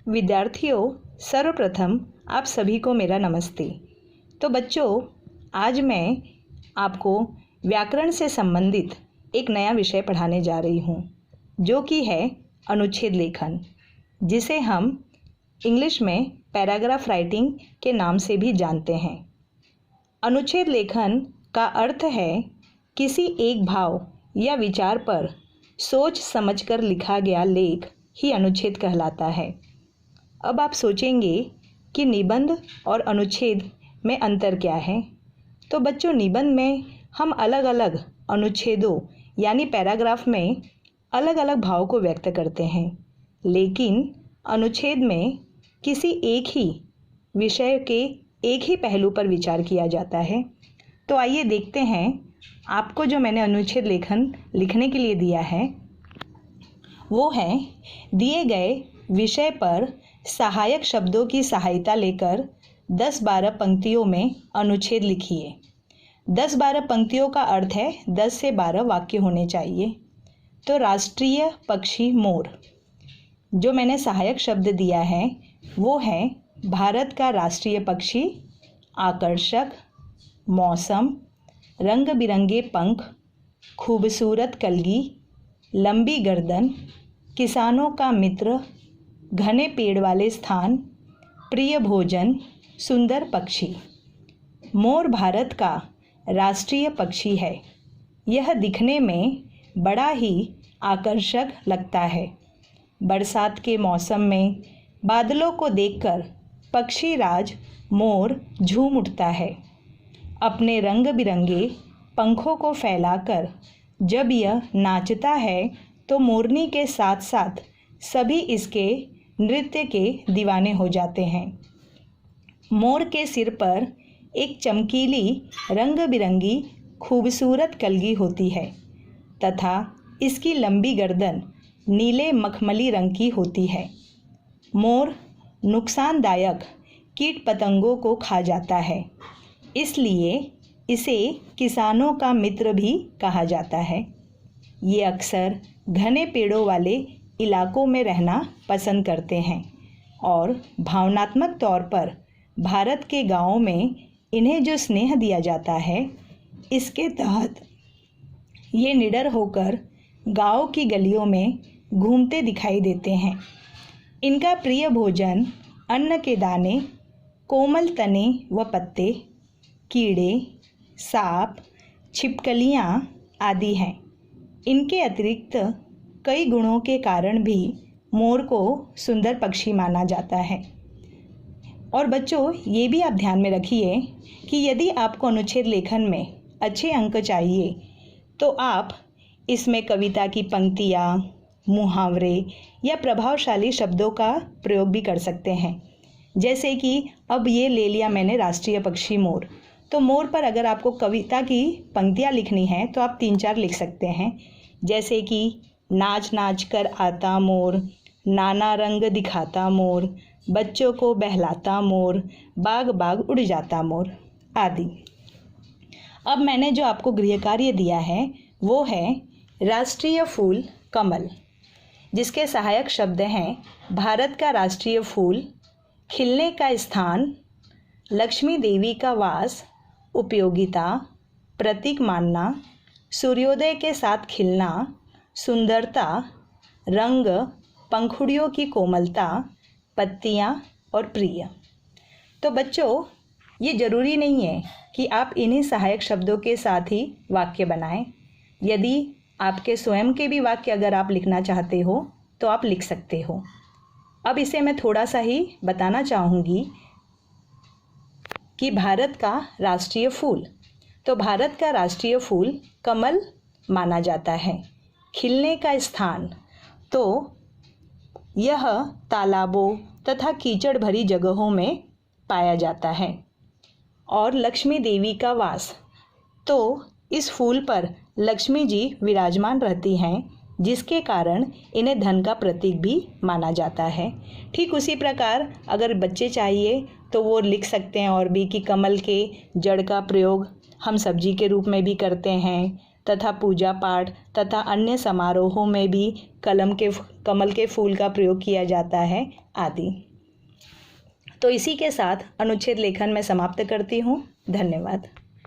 विद्यार्थियों, सर्वप्रथम आप सभी को मेरा नमस्ते। तो बच्चों, आज मैं आपको व्याकरण से संबंधित एक नया विषय पढ़ाने जा रही हूँ, जो कि है अनुच्छेद लेखन, जिसे हम इंग्लिश में पैराग्राफ राइटिंग के नाम से भी जानते हैं। अनुच्छेद लेखन का अर्थ है किसी एक भाव या विचार पर सोच समझकर लिखा गया लेख ही अनुच्छेद कहलाता है। अब आप सोचेंगे कि निबंध और अनुच्छेद में अंतर क्या है। तो बच्चों, निबंध में हम अलग अलग अनुच्छेदों यानी पैराग्राफ में अलग अलग भाव को व्यक्त करते हैं, लेकिन अनुच्छेद में किसी एक ही विषय के एक ही पहलू पर विचार किया जाता है। तो आइए देखते हैं, आपको जो मैंने अनुच्छेद लेखन लिखने के लिए दिया है वो है दिए गए विषय पर सहायक शब्दों की सहायता लेकर 10-12 पंक्तियों में अनुच्छेद लिखिए। 10-12 पंक्तियों का अर्थ है 10 से 12 वाक्य होने चाहिए। तो राष्ट्रीय पक्षी मोर, जो मैंने सहायक शब्द दिया है वो है भारत का राष्ट्रीय पक्षी, आकर्षक, मौसम, रंग बिरंगे पंख, खूबसूरत कलगी, लंबी गर्दन, किसानों का मित्र, घने पेड़ वाले स्थान, प्रिय भोजन, सुंदर पक्षी। मोर भारत का राष्ट्रीय पक्षी है। यह दिखने में बड़ा ही आकर्षक लगता है। बरसात के मौसम में बादलों को देखकर पक्षी राज मोर झूम उठता है। अपने रंग बिरंगे पंखों को फैलाकर जब यह नाचता है तो मोरनी के साथ साथ सभी इसके नृत्य के दीवाने हो जाते हैं। मोर के सिर पर एक चमकीली रंग बिरंगी खूबसूरत कलगी होती है तथा इसकी लंबी गर्दन नीले मखमली रंग की होती है। मोर नुकसानदायक कीट पतंगों को खा जाता है, इसलिए इसे किसानों का मित्र भी कहा जाता है। ये अक्सर घने पेड़ों वाले इलाकों में रहना पसंद करते हैं और भावनात्मक तौर पर भारत के गांवों में इन्हें जो स्नेह दिया जाता है, इसके तहत ये निडर होकर गांव की गलियों में घूमते दिखाई देते हैं। इनका प्रिय भोजन अन्न के दाने, कोमल तने व पत्ते, कीड़े, सांप, छिपकलियाँ आदि हैं। इनके अतिरिक्त कई गुणों के कारण भी मोर को सुंदर पक्षी माना जाता है। और बच्चों, ये भी आप ध्यान में रखिए कि यदि आपको अनुच्छेद लेखन में अच्छे अंक चाहिए तो आप इसमें कविता की पंक्तियाँ, मुहावरे या प्रभावशाली शब्दों का प्रयोग भी कर सकते हैं। जैसे कि अब ये ले लिया मैंने राष्ट्रीय पक्षी मोर, तो मोर पर अगर आपको कविता की पंक्तियाँ लिखनी है तो आप 3-4 लिख सकते हैं। जैसे कि नाच नाच कर आता मोर, नाना रंग दिखाता मोर, बच्चों को बहलाता मोर, बाग बाग उड़ जाता मोर आदि। अब मैंने जो आपको गृह कार्य दिया है वो है राष्ट्रीय फूल कमल, जिसके सहायक शब्द हैं भारत का राष्ट्रीय फूल, खिलने का स्थान, लक्ष्मी देवी का वास, उपयोगिता, प्रतीक मानना, सूर्योदय के साथ खिलना, सुंदरता, रंग, पंखुड़ियों की कोमलता, पत्तियाँ और प्रिय। तो बच्चों, ये ज़रूरी नहीं है कि आप इन्हीं सहायक शब्दों के साथ ही वाक्य बनाएं। यदि आपके स्वयं के भी वाक्य अगर आप लिखना चाहते हो तो आप लिख सकते हो। अब इसे मैं थोड़ा सा ही बताना चाहूँगी कि भारत का राष्ट्रीय फूल, तो भारत का राष्ट्रीय फूल कमल माना जाता है। खिलने का स्थान, तो यह तालाबों तथा कीचड़ भरी जगहों में पाया जाता है। और लक्ष्मी देवी का वास, तो इस फूल पर लक्ष्मी जी विराजमान रहती हैं, जिसके कारण इन्हें धन का प्रतीक भी माना जाता है। ठीक उसी प्रकार अगर बच्चे चाहिए तो वो लिख सकते हैं और भी कि कमल के जड़ का प्रयोग हम सब्जी के रूप में भी करते हैं तथा पूजा पाठ तथा अन्य समारोहों में भी कमल के फूल का प्रयोग किया जाता है आदि। तो इसी के साथ अनुच्छेद लेखन मैं समाप्त करती हूँ। धन्यवाद।